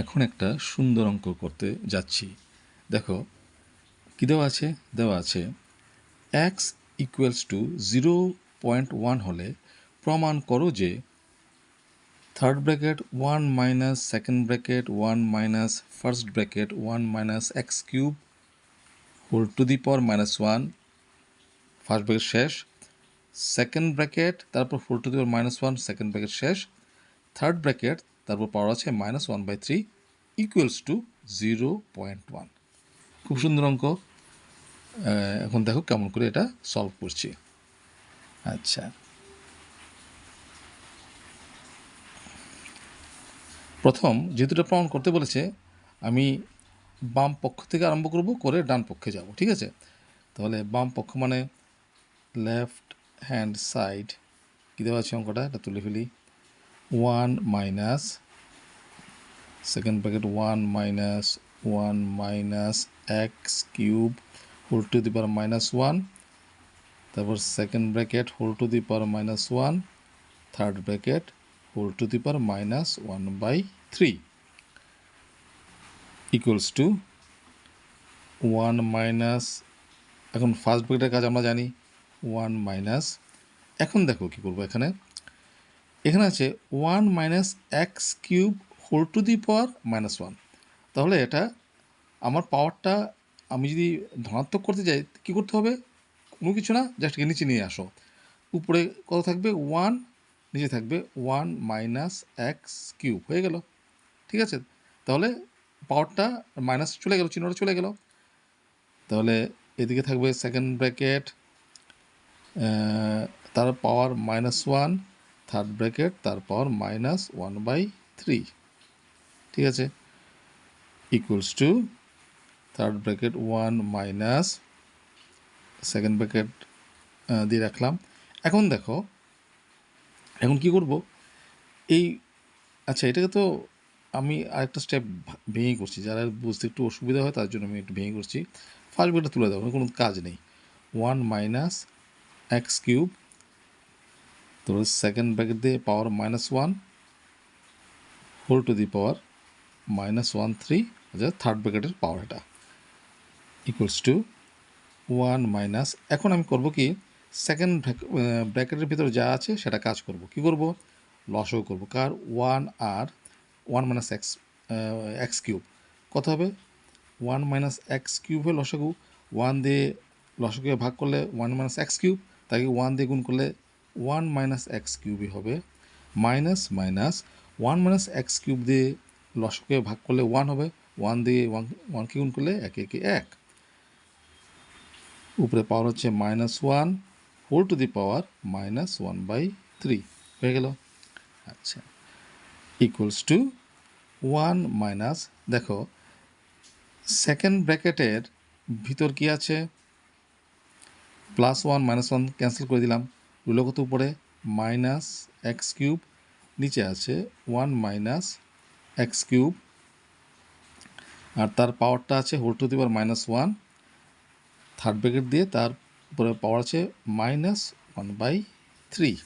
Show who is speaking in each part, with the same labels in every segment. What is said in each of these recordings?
Speaker 1: এখন একটা সুন্দর অঙ্ক করতে যাচ্ছি। দেখো কী দেওয়া আছে এক্স ইকুয়ালস টু 0.1 হলে প্রমাণ করো যে third bracket 1 minus second bracket 1 minus first bracket 1 minus x cube whole to the power -1 first bracket শেষ, সেকেন্ড ব্র্যাকেট তারপর whole to the power -1 second bracket শেষ, থার্ড ব্র্যাকেট তারপর পাওয়ার আছে -1/3 equals two 0.1। খুব সুন্দর অঙ্ক। এখন দেখো কেমন করে এটা সলভ করছি। আচ্ছা, প্রথম যেহেতু এটা প্রমাণ করতে বলেছে আমি বাম পক্ষ থেকে আরম্ভ করব করে ডান পক্ষে যাব, ঠিক আছে? তাহলে বাম পক্ষ মানে লেফট হ্যান্ড সাইড কী দেওয়া আছে অঙ্কটা, এটা তুলে ফেলি। 1 minus second bracket 1 minus 1 minus x cube whole to the power -1, তারপর second bracket whole to the power -1, third bracket whole to the power -1/3 equals to 1 minus, এখন ফার্স্ট ব্র্যাকেটের কাজ আমরা জানি 1 মাইনাস, এখন দেখো কী করবো, এখানে আছে 1 minus x cube whole to the power -1। তাহলে এটা আমার পাওয়ারটা আমি যদি ধনাত্মক করতে যাই কী করতে হবে, কোনো কিছু না, জাস্ট নিচে নিয়ে আসো। উপরে কত থাকবে 1, নিচে থাকবে 1 মাইনাস এক্স কিউব, হয়ে গেল, ঠিক আছে? তাহলে পাওয়ারটা মাইনাস চলে গেল, চিহ্নটা চলে গেল। তাহলে এদিকে থাকবে সেকেন্ড ব্র্যাকেট তার পাওয়ার -1, থার্ড ব্র্যাকেট তার পাওয়ার -1/3, ঠিক আছে? Equals to third bracket 1 minus second bracket দিয়ে রাখলাম। এখন দেখো এখন কি করব, এই আচ্ছা এটাকে তো আমি আরেকটা স্টেপ ভেঙে করছি, যারা বুঝতে একটু অসুবিধা হয় তার জন্য আমি একটু ভেঙে করছি। ফার্স্ট ব্র্যাকেটটা তুলে দেবো, কোনো কাজ নেই। 1 মাইনাস এক্স কিউব, তো সেকেন্ড ব্র্যাকেট দিয়ে power -1 whole to the power -1/3, third ব্র্যাকেটের পাওয়ার, এটা ইকুয়ালস টু 1 মাইনাস, এখন আমি করব কি সেকেন্ড ব্র্যাকেটের ভিতরে যা আছে সেটা কাজ করব। কি করব, লসও করব, কার 1 আর 1 মাইনাস এক্স কিউব কত হবে, 1 মাইনাস এক্স কিউব হয়ে লসাগু, 1 দিয়ে লসাগুকে ভাগ করলে 1 মাইনাস এক্স কিউব, তাকে 1 দিয়ে গুণ করলে 1 মাইনাস এক্স কিউবই হবে, minus minus 1 minus x cube দিয়ে লসাগুকে ভাগ করলে 1 হবে, 1 দিয়ে 1কে গুণ করলে 1 1 1, উপরে পাওয়ার হচ্ছে -1 হোল টু দি পাওয়ার -1/3, হয়ে গেল। আচ্ছা, ইকুয়ালস টু 1 মাইনাস, দেখো সেকেন্ড ব্র্যাকেটের ভিতর কি আছে, +1 -1 ক্যান্সেল করে দিলাম, রইল কত উপরে মাইনাস এক্স কিউব, নিচে আছে 1 মাইনাস এক্স কিউব, আর তার পাওয়ারটা আছে whole to the power -1, third bracket দিয়ে তার উপরে পাওয়ার আছে -1/3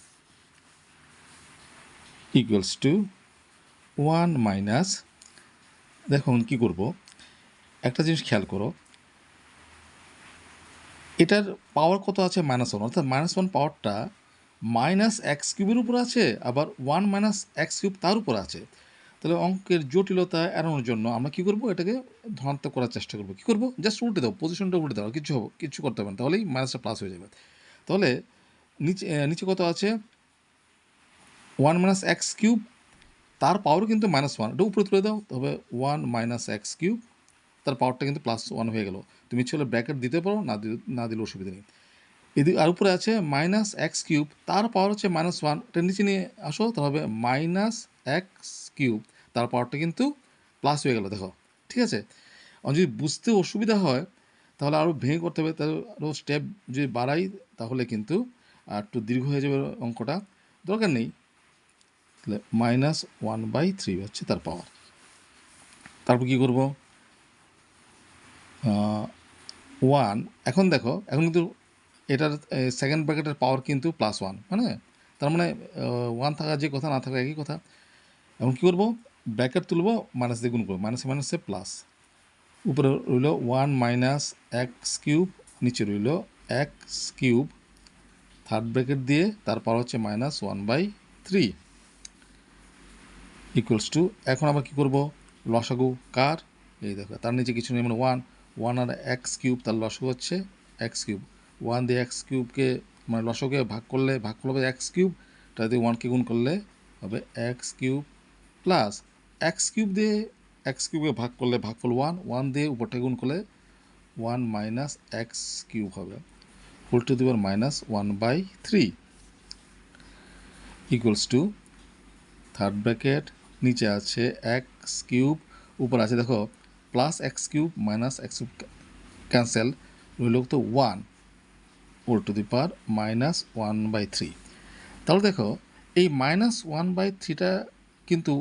Speaker 1: ইকুয়ালস টু 1 মাইনাস, দেখুন কী করব, একটা জিনিস খেয়াল করো, এটার পাওয়ার কত আছে -1, অর্থাৎ -1 পাওয়ারটা মাইনাস এক্স কিউবের উপর আছে, আবার 1 মাইনাস এক্স কিউব তার উপর আছে। তাহলে অঙ্কের জটিলতা এড়ানোর জন্য আমরা কী করব, এটাকে ধনাত্মক করার চেষ্টা করব। কী করব, জাস্ট উল্টে দাও, পজিশনটা উল্টে দাও, কিছু করতে হবে না, তাহলেই মাইনাসটা প্লাস হয়ে যাবে। তাহলে নিচে কত আছে 1 মাইনাস এক্স কিউব, তার পাওয়ারও কিন্তু -1, এটা উপরে তুলে দাও, তবে 1 মাইনাস এক্স কিউব, তার পাওয়ারটা কিন্তু +1 হয়ে গেল। তুমি ইচ্ছে হলে ব্র্যাকেট দিতে পারো, না দিলে অসুবিধা নেই। এদিকে আর উপরে আছে মাইনাস এক্স কিউব, তার পাওয়ার হচ্ছে -1, এটা নিচে নিয়ে আসো, তাহলে মাইনাস এক্স কিউব, তার পাওয়ারটা কিন্তু প্লাস হয়ে গেল, দেখো, ঠিক আছে? যদি বুঝতে অসুবিধা হয় তাহলে আরও ভেঙে করতে হবে, তাহলে আরও স্টেপ যদি বাড়াই তাহলে কিন্তু একটু দীর্ঘ হয়ে যাবে অঙ্কটা, দরকার নেই। তাহলে -1/3 হচ্ছে তার পাওয়ার। তারপর কী করব, 1, এখন দেখো, এখন কিন্তু এটার সেকেন্ড ব্র্যাকেটের পাওয়ার কিন্তু +1, মানে তার মানে 1 থাকা যে কথা না থাকা একই কথা। এখন কী করব, ব্র্যাকেট তুলব, মাইনাস দিয়ে গুণ করবো, মাইনাসে মাইনাসে প্লাস, উপরে রইল 1 মাইনাস এক্স কিউব, নিচে রইল এক্স কিউব, থার্ড ব্র্যাকেট দিয়ে তারপর হচ্ছে -1/3 ইকুয়ালস টু, এখন আবার কী করবো, লসাগু কার, এই দেখো তার নিচে কিছু নেই, মানে 1 আর এক্স কিউব, তার লসাগু হচ্ছে এক্স কিউব, 1 দিয়ে এক্স কিউবকে মানে লসাগুকে ভাগ করলে হবে এক্স কিউব, তার দিয়ে 1কে গুণ করলে হবে x cube, plus x cube দিয়ে এক্স কিউবকে ভাগ করলে ভাগফল 1 দিয়ে উপরটাকে গুণ করলে 1 মাইনাস এক্স কিউব হবে, whole to the power -1/3 equals to, third bracket, নিচে আছে এক্স কিউব, উপর আছে দেখো plus x cube minus x cube cancel, রইল তো 1 হোল টু দি পাওয়ার -1/3। তাহলে দেখো এই -1/3টা কিন্তু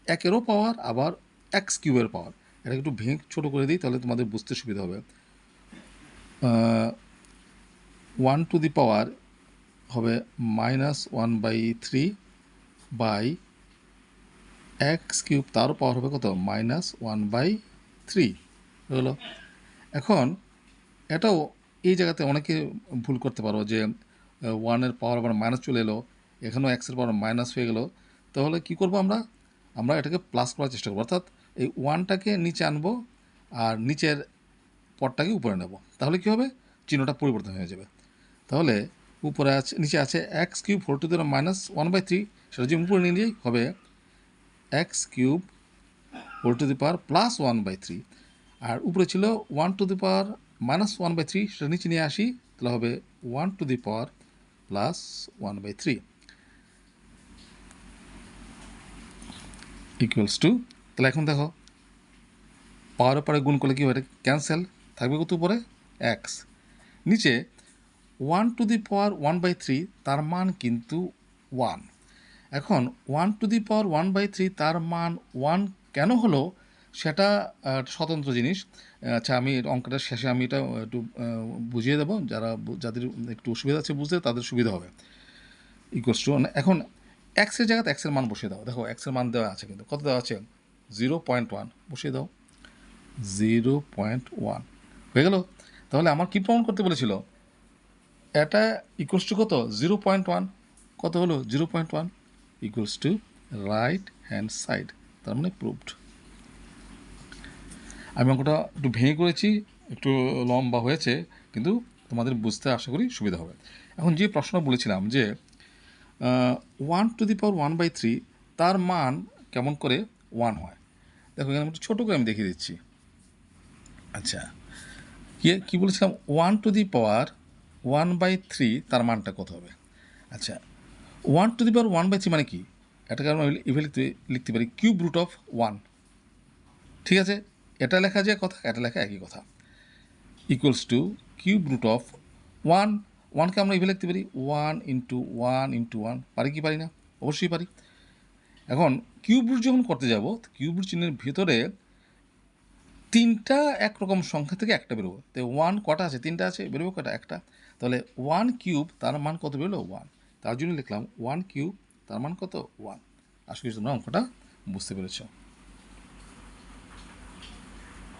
Speaker 1: একেরও পাওয়ার আবার এক্স কিউবের পাওয়ার, এটা একটু ভেঙে ছোটো করে দিই তাহলে তোমাদের বুঝতে সুবিধা হবে। 1 টু দি পাওয়ার হবে -1/3 বাই এক্স কিউব, তারও পাওয়ার হবে কত, -1/3 হলো। এখন এটাও এই জায়গাতে অনেকে ভুল করতে পারো যে 1-এর পাওয়ার আবার মাইনাস চলে এলো, এখানেও এক্সের পাওয়ার মাইনাস হয়ে গেল, তাহলে কি করব আমরা এটাকে প্লাস করার চেষ্টা করবো, অর্থাৎ এই 1টাকে নিচে আনবো আর নিচের পদটাকে উপরে নেব, তাহলে কি হবে, চিহ্নটা পরিবর্তন হয়ে যাবে। তাহলে উপরে আছে, নিচে আছে x cube whole to the power -1/3, সেটা যদি উপরে নিয়ে যাই হবে x cube whole to the power +1/3, আর উপরে ছিল 1 টু দি পাওয়ার -1/3, সেটা নিচে নিয়ে আসি, তাহলে হবে 1 two the power +1/3 equals two, তাহলে এখন দেখো পাওয়ারের পরে গুণ করলে কী হবে, এটা ক্যান্সেল, থাকবে কত উপরে এক্স, নিচে 1 টু দি পাওয়ার 1/3, তার মান কিন্তু 1। এখন 1 টু দি পাওয়ার 1/3 তার মান 1 কেন হলো সেটা স্বতন্ত্র জিনিস। আচ্ছা, আমি অঙ্কটা শেষে আমি এটা একটু বুঝিয়ে দেবো, যাদের একটু অসুবিধা আছে বুঝতে, তাদের সুবিধা হবে। ইকুয়ালস টু, এখন এক্সের জায়গাতে এক্সের মান বসিয়ে দাও, দেখো এক্সের মান দেওয়া আছে, কিন্তু কত দেওয়া আছে, 0.1 বসিয়ে দাও, 0.1 হয়ে গেল। তাহলে আমার কী প্রমাণ করতে বলেছিল, এটা ইকুয়ালস টু কত, 0.1, কত হলো 0.1 equals to right hand side, তার মানে প্রুভড। আমি অঙ্কটা একটু ভেঙে করেছি, একটু লম্বা হয়েছে, কিন্তু তোমাদের বুঝতে আশা করি সুবিধা হবে। এখন যে প্রশ্ন বলেছিলাম যে 1 টু দি পাওয়ার 1/3 তার মান কেমন করে 1 হয়, দেখো এখানে একটু ছোটো করে আমি দেখিয়ে দিচ্ছি। আচ্ছা, কী বলেছিলাম, 1 টু দি পাওয়ার 1/3 তার মানটা কত হবে। আচ্ছা, 1 টু দি পাওয়ার 1/3 মানে কি, এটাকে আমরা এভাবে লিখতে পারি কিউব রুট অফ 1, ঠিক আছে, এটা লেখা যায় কথা, এটা লেখা একই কথা, equals to cube root of 1কে আমরা এভাবে লিখতে পারি 1 ইন্টু 1 পারি কি পারি না, অবশ্যই পারি। এখন কিউব রুট যখন করতে যাব, কিউব রুট চিহ্নের ভিতরে 3টা একরকম সংখ্যা থেকে একটা বেরোবো, তো 1 কটা আছে, 3টা আছে, বেরোবো কটা, একটা, তাহলে 1 কিউব তার মান কত বেরোলো 1, তার জন্য লিখলাম 1 কিউব তার মান কত 1। আশা করি তোমরা অঙ্কটা বুঝতে পেরেছো।